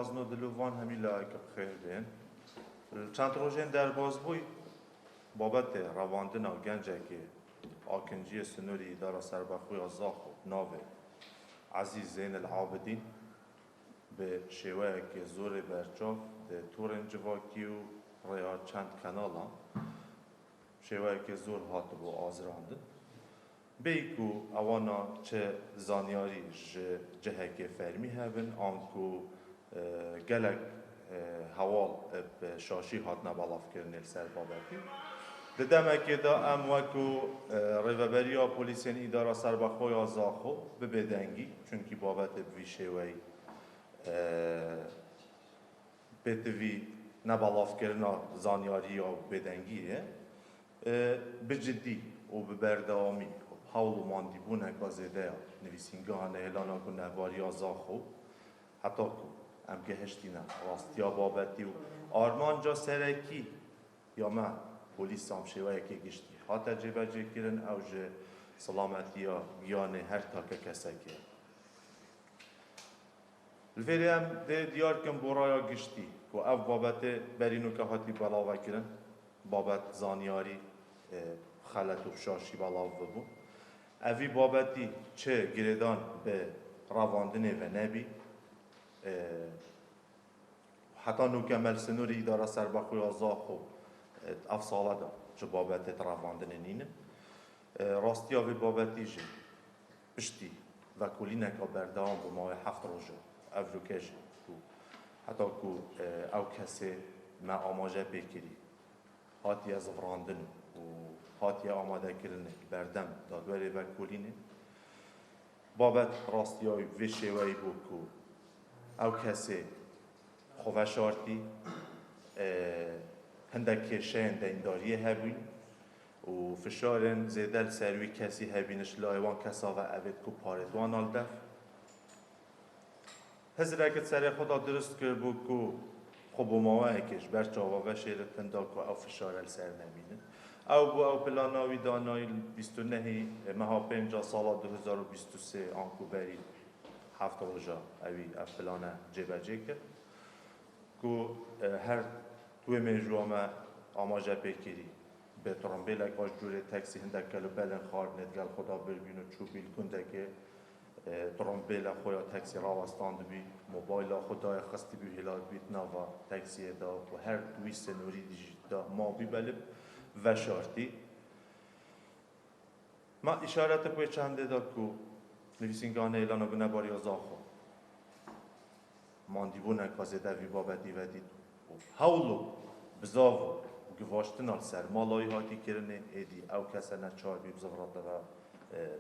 Azno دلوان همی لایک بخیر بین چند روزین در باز بوی بابت رواندن گنجه که آکنجی سنوری دارا سربخوی ازاخو ناوه عزیز زین العابدین به شیوه که زور برچاف ده تورن جواکی و ریا چند کانالا شیوه که زور هات بو آزرانده بیکو اوانا چه زانیاری جهک فرمی هبن آنکو گلک حوال شاشی هات نبالاف کرنیل سر بابتی دمکی دا ام وکو ریوبریا پلیسین اداره سربخوی آزاخو به بدنگی چونکی بابت بویشه وی بتوی نبالاف کرنا زانیاری یا بدنگیه بجدی و ببردامی حول و ماندی بونه کازده نویسینگاه نهلانا کو نهباری آزاخو حتی کو ام گهشتینا راستیا بابتی و آرمان جا سرکی یا ما پلیس هم شویه که گشتی ها تجربه جه کرن او جه سلامتی یا گیانه هر تاکه کسا که الفیری هم ده دیار کن برایا گشتی که او بابت برینو که هاتی بلاوه کرن بابت زانیاری خلط و شاشی بلاوه بود اوی بابتی چه گردان به رواندنه و نبی حتی نوکمل سنوری اداره سربخوی آزاخو افصاله دا چه بابت رواندنه نینه راستی اوی بابتی جه پشتی و کلینه که بردام با ماه 7 روزه افروکه جه حتی که او کسی ما آماجه بکری هاتی از وراندن و هاتی آماده کرنه بردم دادوری و کلینه بابت راستی اوی ویشه وی بو که او کسی خوشارتی هندک شین دینداری هبین و فشارن زیدل سروی کسی هبینش لایوان کسا و اوید کو پاردوان آلدف هزرکت سر خدا درست کرد بود که خب ماوه کش برچاوا و شیرت تنداک و او فشار سر نمینه او بو او پلاناوی دانای 29 مها 5 سال 2023 آنکو بری 7 روزا اوی او پلانه جبجه کرد که هر توی مجرومه آماجه بکری به ترامبیل اگاش جوره تکسی هندک کلو بلن خارد ندگل خدا بربینو چوبیل کنده که ترامبیل خویا تکسی راوستاند بی موبایل خدای خستی بی هلال بیت نوا تکسی دا و هر توی سنوری دیجی دا ما بی بلب و شارتی ما اشارت پوی چنده دا که نویسینگانه ایلانا گونه باری ازاخو ماندیبونه کازه دوی بابدی و دید هولو بزاو گواشتنال سر مالایی هاتی کرنه ایدی او کسا نچار بی بزغرات و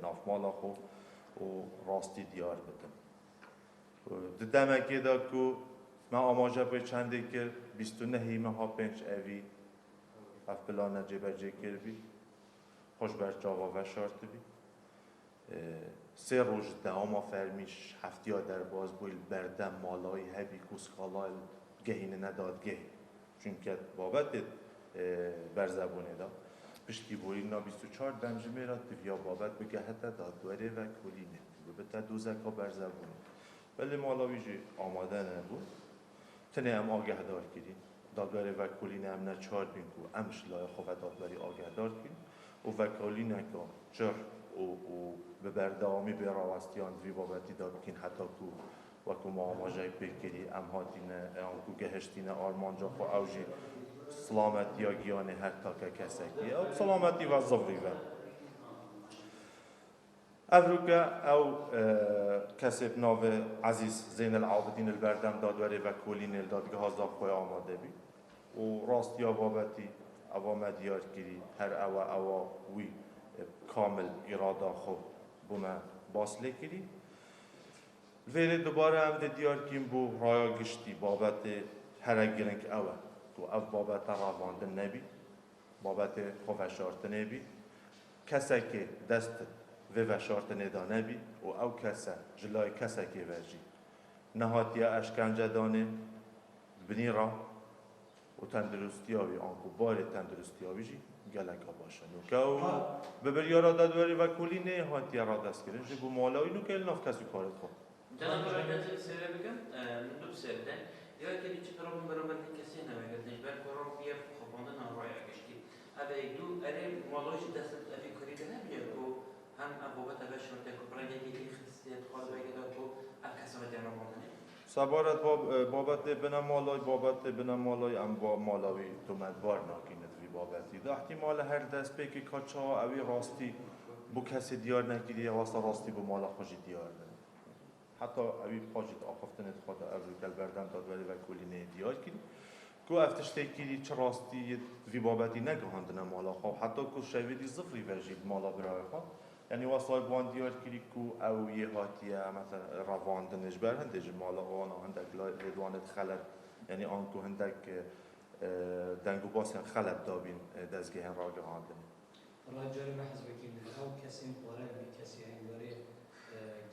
ناف مالا خو و راستی دیار بدن دمکی دا که من آماجه بای چنده کر 29 ماه 5 اوی اف بلانه جبه جه کر بی خوش برچاوا و شارت بی 3 روز دهاما فرمیش هفتیا در باز بویل بردم مالایی هبی کسکالای گهینه نداد گه چونکه بابت برزبونه دا پشتی بویل نا 24 دمجمه را تفیا بابت بگه حتی دادواره و کلینه ببتا دوزکا برزبونه ولی مالاوی جه آماده نبود تنه هم آگه دار کرین دادواره و کلینه هم نچار بین که امش لای خواه دادواری آگه دار کرین و کلینه که چر و به بردامی به راوستیان وی بابتی دا بکین حتی که وکو ما آماجه بکری ام هاتینه آنکو گهشتینه آرمان جا خو اوجی سلامتی یا گیانه هر تاکه کسکی او سلامتی و زوری و افروکه او کسب ناو عزیز زین العابدین البردم دادوری و کلین دادگاه ها خواه آماده بی و راستی یا بابتی او مدیار کری هر او وی کامل اراده خو بومه باسله کری ویره دوباره هم دیار کیم بو رایا گشتی بابت هر گرنگ اوه تو او بابت رواندن نبی بابت خوفشارت نبی کسی که دست و وشارت ندا نبی و او کسی جلای کسی که ورجی نهاتی اشکنجه دانه بنی را و تندرستی آوی آنکو بار تندرستی آوی جی گلکا باشه نو که ببر یارا دادوری و کلی نه هاتی را دست کرن جبو مالاوی نو که الناف کسی کارت خود جناب رئیس سر بگم ندوب سرده یا که دیگه برام برابر کسی نمیگه نجبر کارم بیه خواندن نهایی گشتی هذا يدو أنا والله دست أبي كريدة نبيه كو هم أبوبة بشر تكو برای یکی خستیت خال بگیره کو اکثر جناب مانه سبارت بابت بنمالای ام با مالاوی تومدوار ناکینت وی بابتی دا احتمال هر دست بکی کچا اوی راستی بو کسی دیار نکیدی واسه راستی بو مالا خوشی دیار نه حتی اوی پاجت آخفتنت خدا اوی کل بردن داد ولی و کلینه دیار کردی کو افتشتی کردی چه راستی وی بابتی نگهاندن مالا خواه حتی کو شویدی زفری وجید مالا برای خواه یعنی واسای بوان دیار کردی کو او یه هاتیه مثلا رواندنش بر هندج مالا وانا هندک لدوانت خلط یعنی آنکو هندک دنگو باسن خلط دابین دزگه هن راگه هاندن والله جاري بحث بكين أو كسين قرار بكسي عندوري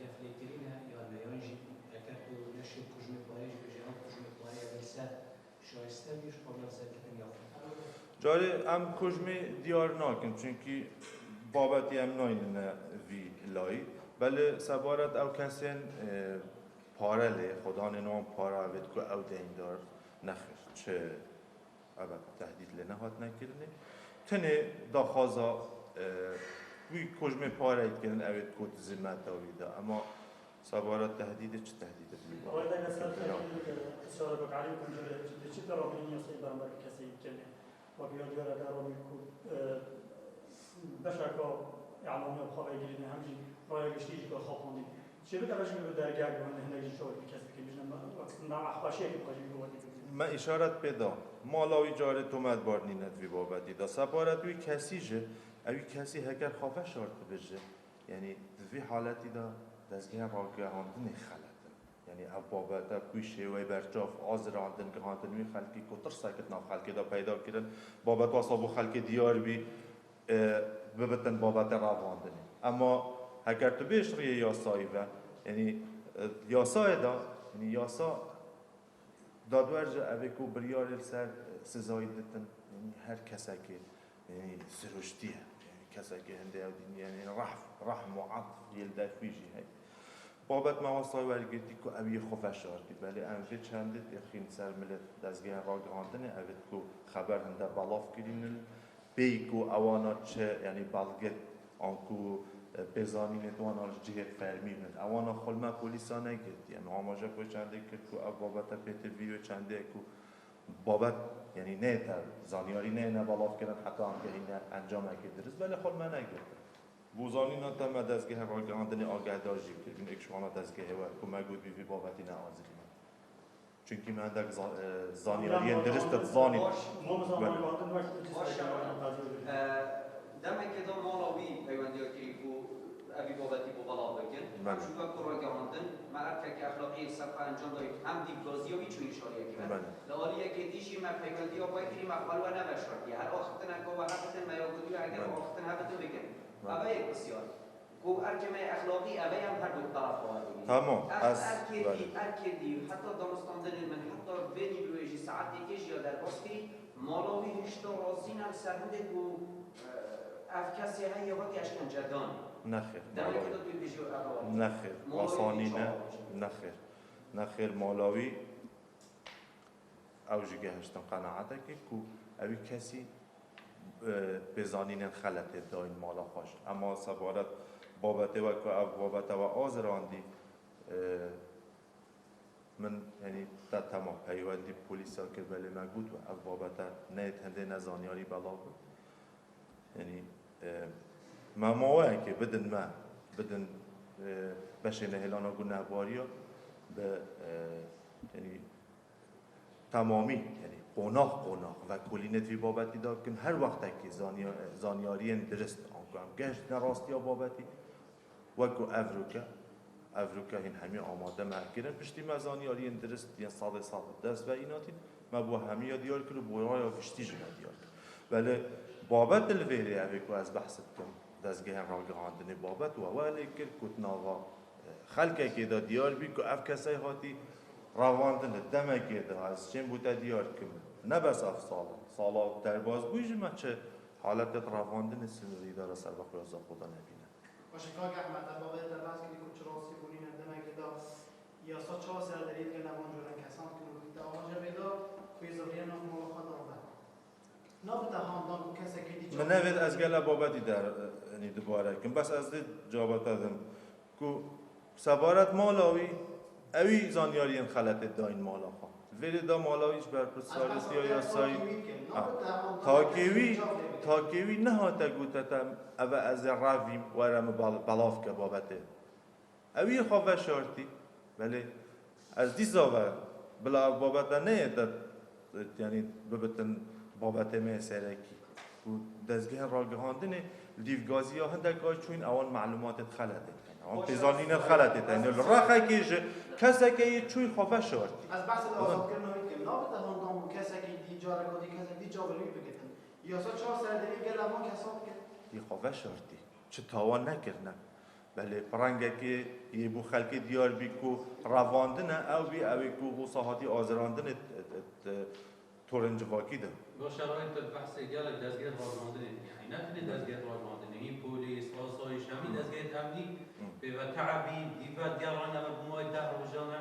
جفلي كرينا يعني ينجي أكادو نشي كوجمي قراري بيجي أو كوجمي قراري بيسا شایسته میش قبل از اینکه یافت جاری ام کجمی دیار ناکن چونکی بابتی ام ناین وی لای بله سبارت او کسین پاره لی خدا نام پاره وید که او دین دار نخیر چه ابد تهدید لی نهات نکرنه تنه داخازا وی کجمی پاره اید کرن اوید کود زمت داویده اما سبارت تهدید چه تهدیده بیده؟ وإذا كسرت الشارع بقعري كم جل شيء ترى من يصيب عمر كسي كله وبيود ولا دارو يكون بشكل يعلمون بخبر يجري همجي رأي جشتي يجوا خاطوني شيء بدأ بشكل بدأ رجع من هنا يجي شغل كسب كمجنا وقت نع أخباشية كباجي جوا ما اشارت پیدا مالاوی جاره تومد بار نینت وی بابدی دا سپارت وی کسی جه اوی کسی هکر خواه شارت بجه یعنی وی حالتی دا دزگه راگه هاندن خلطه یعنی او بابتا کوی شیوه برچاف آزر هاندن که هاندن وی خلقی کتر ساکت ناف خلقی دا پیدا کرن بابت واسابو خلق دیار بی ببتن بابت را هاندنی اما هکر تو بیش ریه یاسایی و یعنی یاسای دا یعنی یاسا دادورج اوی کو بریار سر سزایی دتن یعنی هر کسی که یعنی زرشتیه یعنی کسی که هنده او دین یعنی رحم و عطف یلده فیجی هی بابت مواسای ورگردی که اوی خوفش آردی بله انفی چنده اخین سر ملت دزگه را گراندنه اوید که خبر هنده بلاف کرین بی که اوانا چه یعنی بلگت آنکو بزانین دوان آنش جهت فرمی بند اوانا خلما پولیسا نگرد یعنی آماجه که چنده کرد که او بابت پیتر ویو چنده که بابت یعنی نه تا زانیاری نه بلاف کردن حتی آنکه این انجام نکرد درست بله خلما نگرد بوزانی نتا ما دزگه را گراندن آگاه داشتی کرد این اکشوانا دزگه و کمگود بیوی بابتی نوازی من چونکی من دک زانیاری درست زانی ما مثلا ما قاعدين نواجه دمك كده مالاوي پیوندی که کو ابی بابتی بو بلا بکن شو وقت رو گاندن مرد که اخلاقی صفحه انجام دارید هم دیپلازی و چون اشاره کرد لالیه که دیشی ما پیوندی و باید کریم اخوال و نبشرتی هر وقت نکو و هر وقت ما یادی و اگر وقت هبت بگن اوه یک بسیار کو ارکمه اخلاقی اوه هم هر دو طرف وارد تمام ارکدی حتی دانستاندن من حتی بینی برویجی ساعتی کش یا در باسکی مالاوی هشتا رازین هم سرهنده کو اف کسی هایی وقتی اشکنجه دانی نخیر مالاوی نخیر واسانی نخیر مالاوی اوجی گهشتن قناعته که کو اوی کسی بزانین خلطه داین مالا خوش اما سبارت بابته و که او بابته و آزراندی من یعنی تا تمام پیوندی پولیسا که بله مگود و او بابته نه هنده نزانیاری بلا بود یعنی ما مواه که بدن بشه نهلانا گو نهباریا به یعنی تمامی یعنی قناق و کلینت وی بابتی داد کن هر وقت که زانیاری درست آنکو هم گشت نراستی بابتی وکو افروکا هین همی آماده مرگیرن پشتی ما زانیاری درست یعنی صاد دست و ایناتی ما با همی یا دیار کرو بویای یا گشتی جنا دیار کرو ولی بابت الویری اوی که از بحثت کن دزگه هم را گراندنی بابت و ولی کرد کت ناوا خلقه که دا دیار بی که اف کسی هاتی رواندن دمه که دا از چین بوده دیار کم نه بس اف سالا در باز بویجی ما چه حالت رواندن سنوری داره سر بخوی از خدا نبینه باشه که احمد بابا در باز که دیگه چرا سی بولین دمه که دا یاسا چهار سر دارید که نوان جورن کسان که در آنجا بیدا کوی زبریان و موقع دارد نبوده هاندان و کسی که دیجا من نوید از گله بابتی در یعنی دوباره کن بس از دی جوابت دادم که سبارت مالاوی اوی زانیاری این خلط داین مالا خواه ولی دا مالاویش بر پرسالیسی یا یاسایی تاکیوی نه ها تا گوتتم او از رویم ورم بلاف که بابته اوی خواه شارتی ولی از دیزا و بلا بابته نه یعنی ببتن بابت مسیرکی و دزگه راگهاندنه لیفگازی ها هندک های چون اوان معلومات خلطه اوان پیزانین خلطه تینه رخه کیش کسی که یه چوی خواه شارتی از بحث آزاد کردن که نبوده هاندان و کسی که دیجا رکادی کسی دیجا بلوی بگیتن یاسا چهار سر دارید که نوان کسان که دی خواه شارتی چه تاوان نکرنه بله پرنگه که یه بو خلق دیار بی که رواندنه او بی اوی که غصاحاتی آزراندنه تورنجواکی ده با شرایط بحث گل دزگیر راگاندنی یعنی نتونی دزگیر راگاندنی پلیس آسایش همین دزگیر تمنی به و تعبی دیوت گرانه و بمای در روزانه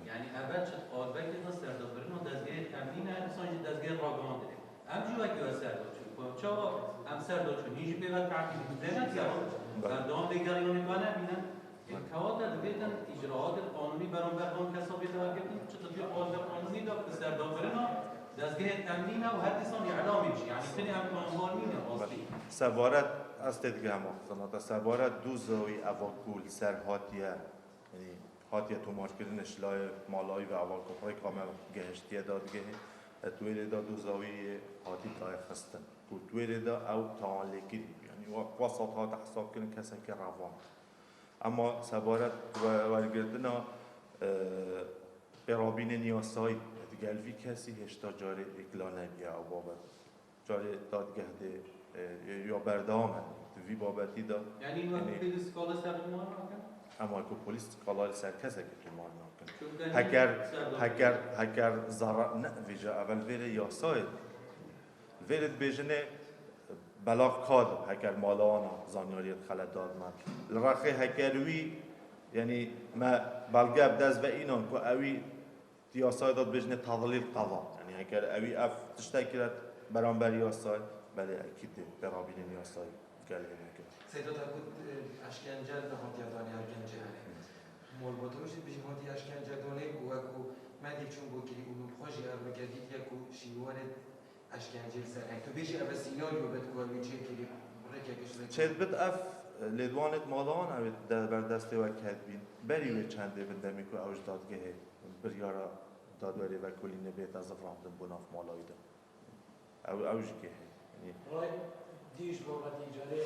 یعنی اول شد قالبه که نست در دابرین و دزگیر تمنی نه انسان دزگیر راگاندنی هم جوا که سر داد چون چا هم سر داد چون هیچ به و تعبی دیدن گران بردام بگریانی بانه بینن کهات دبیتن اجراعات قانونی برام برام کسابی دارگتن چطور قانونی داد سر دابرین دزگه تمنینه و هر دیسان اعلامی میشه یعنی تنی هم قانونینه اصلی سوارت از تدگه هم آخذانات سوارت دو زاوی اواکول سر هاتیه یعنی هاتیه تومار کردنش لای مالای و اول کپرای کامل گهشتیه دادگه تویره دا دو زاوی هاتی تای خستن تویره دا او تعالی کردی یعنی وسط ها تحساب کنن کسی که روان اما سوارت ورگردنا برابین نیاسایی گلوی کسی هشتا جاره اکلا نبیه او بابت جاره دادگه ده یا بردام وی بابتی دا یعنی این وقت پلیس کالا سر دومان نکن؟ اما اکو پلیس کالای سر کسی که تومان نکن هکر زرار نه ویجا اول ویره یاسای ویرد بیجنه بلاغ کاد هکر مالانا زانیاریت خلط داد من لرخی هکروی یعنی ما بلگب دست و اینان که اوی یاسای داد بجنه تضلیل قضا یعنی اگر اوی اف تشتکرت برانبر یاسای بله اکید برابین یاسای گله نکرد سیدات اکود اشکنجه به هاتی ادانی اشکنجه مول بطروشید بیشم هاتی اشکنجه دانه بو اکو مدی چون بو کلی اونو خوشی ارو گدید یکو شیوان اشکنجه سر تو بیشی اول سیناریو بد کو اوی چه کلی چه بد اف لدوانت مالان اوی بر دسته و کدبین بری و چنده بندمی که اوج دادگه بریارا دادوری و کلینه بیت از افراندن بناف مالایی ده اوج که یعنی رای دیش بابت ایجاره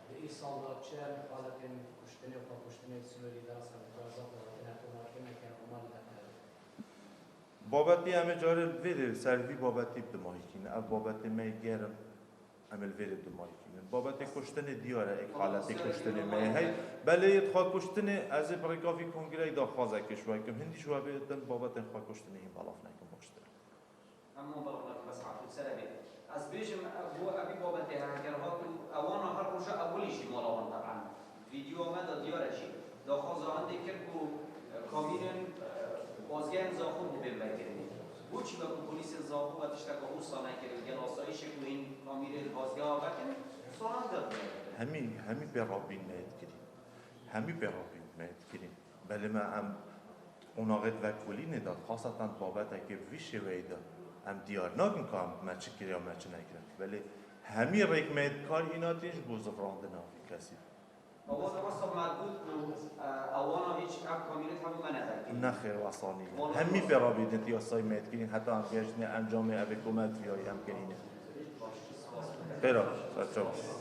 به این سال را چهر حالت کشتنی و کشتنی سنوری در سمترازات و نتوناکی میکن عمال نکنه بابتی همه جاره ویده سروی بابتی بدماهی کنه او بابتی میگرم عمل ویده بدماهی کنه بابتی کشتن دیاره ایک حالتی کشتن میهی بله ادخواه کشتن از برگافی کنگره دا خوازه کشوه کم هندی شوه بیدن بابتی خواه کشتن هم بلاف نکن باشتر اما برای بس عفو سلامه از بیشم بو ابي بابته هاگر ها اوانا هر روز اولیشی مالاوان طبعا ویدیو آمد دیارشی داخل آنده کرد کو کامیرن بازگاه زاخو بو بیم بگیرنی بو چی با پلیس زاخو و تشتکه او سانه کرد گل آسایش کو این کامیرن بازگاه بکن سوان داد همی برابین مید کریم همی برابین مید کریم بله ما هم اوناقید وکولی نداد خاصتا بابته که ویشه ویده هم دیار ناکن که هم مچه کری یا مچه نکرن ولی همی ریکمید کار اینا تیش بوز فرانده نافی کسی اوانا وصل مربوط اوانا هیچ اپ کامیرت همون من نداریم نخیر وصانی همی برابید انتیاسای مید کرین حتی هم گشتنی انجام اوکومت یا هم کنینه برا بچه